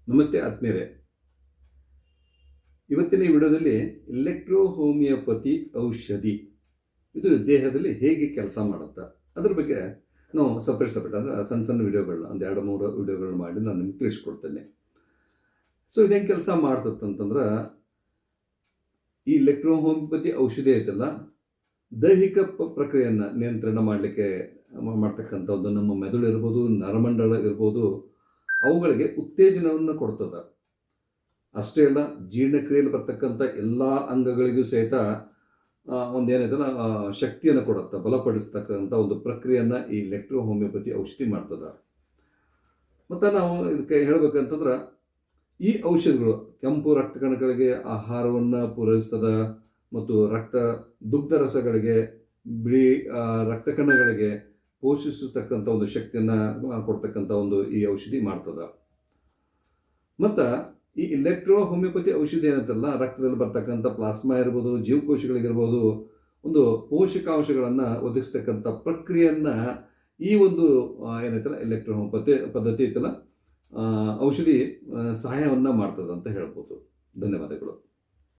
ನಮಸ್ತೆ ಆತ್ಮೀಯರೇ. ಇವತ್ತಿನ ಈ ವಿಡಿಯೋದಲ್ಲಿ ಎಲೆಕ್ಟ್ರೋ ಹೋಮಿಯೋಪತಿ ಔಷಧಿ ಇದು ದೇಹದಲ್ಲಿ ಹೇಗೆ ಕೆಲಸ ಮಾಡುತ್ತೆ ಅದ್ರ ಬಗ್ಗೆ ನಾವು ಸಪ್ರೇಟ್ ಅಂದರೆ ಸಣ್ಣ ಸಣ್ಣ ವಿಡಿಯೋಗಳನ್ನ ಒಂದು 2-3 ವಿಡಿಯೋಗಳನ್ನ ಮಾಡಿ ನಾನು ನಿಮ್ಗೆ ತಿಳಿಸ್ಕೊಡ್ತೇನೆ. ಸೊ ಇದು ಹೆಂಗೆ ಕೆಲಸ ಮಾಡ್ತಂತಂದ್ರೆ, ಈ ಎಲೆಕ್ಟ್ರೋ ಹೋಮಿಯೋಪತಿ ಔಷಧಿ ಐತಲ್ಲ, ದೈಹಿಕ ಪ್ರಕ್ರಿಯೆಯನ್ನು ನಿಯಂತ್ರಣ ಮಾಡಲಿಕ್ಕೆ ಮಾಡ್ತಕ್ಕಂಥದ್ದು ನಮ್ಮ ಮೆದುಳು ಇರ್ಬೋದು, ನರಮಂಡಲ ಇರ್ಬೋದು, ಅವುಗಳಿಗೆ ಉತ್ತೇಜನವನ್ನು ಕೊಡ್ತದೆ. ಅಷ್ಟೇ ಅಲ್ಲ, ಜೀರ್ಣಕ್ರಿಯೆಯಲ್ಲಿ ಬರ್ತಕ್ಕಂಥ ಎಲ್ಲ ಅಂಗಗಳಿಗೂ ಸಹಿತ ಒಂದೇನೈತಲ್ಲ ಶಕ್ತಿಯನ್ನು ಕೊಡುತ್ತೆ, ಬಲಪಡಿಸ್ತಕ್ಕಂಥ ಒಂದು ಪ್ರಕ್ರಿಯೆಯನ್ನು ಈ ಎಲೆಕ್ಟ್ರೋ ಹೋಮಿಯೋಪತಿ ಔಷಧಿ ಮಾಡ್ತದೆ. ಮತ್ತು ನಾವು ಇದಕ್ಕೆ ಹೇಳಬೇಕಂತಂದ್ರೆ, ಈ ಔಷಧಿಗಳು ಕೆಂಪು ರಕ್ತ ಕಣಗಳಿಗೆ ಆಹಾರವನ್ನು ಪೂರೈಸ್ತದೆ ಮತ್ತು ದುಗ್ಧ ರಸಗಳಿಗೆ, ಬಿಳಿ ರಕ್ತ ಕಣಗಳಿಗೆ ಪೋಷಿಸತಕ್ಕಂಥ ಒಂದು ಶಕ್ತಿಯನ್ನು ಕೊಡ್ತಕ್ಕಂಥ ಒಂದು ಈ ಔಷಧಿ ಮಾಡ್ತದೆ. ಮತ್ತು ಈ ಎಲೆಕ್ಟ್ರೋ ಹೋಮಿಯೋಪತಿ ಔಷಧಿ ಏನಂತಲ್ಲ, ರಕ್ತದಲ್ಲಿ ಬರ್ತಕ್ಕಂಥ ಪ್ಲಾಸ್ಮಾ ಇರ್ಬೋದು, ಜೀವಕೋಶಗಳಿಗಿರ್ಬೋದು, ಒಂದು ಪೋಷಕಾಂಶಗಳನ್ನು ಒದಗಿಸ್ತಕ್ಕಂಥ ಪ್ರಕ್ರಿಯೆಯನ್ನು ಈ ಒಂದು ಏನೈತಲ್ಲ ಎಲೆಕ್ಟ್ರೋ ಹೋಮಿಯೋಪತಿ ಪದ್ಧತಿ ಐತಲ್ಲ ಔಷಧಿ ಸಹಾಯವನ್ನು ಮಾಡ್ತದೆ ಅಂತ ಹೇಳ್ಬೋದು. ಧನ್ಯವಾದಗಳು.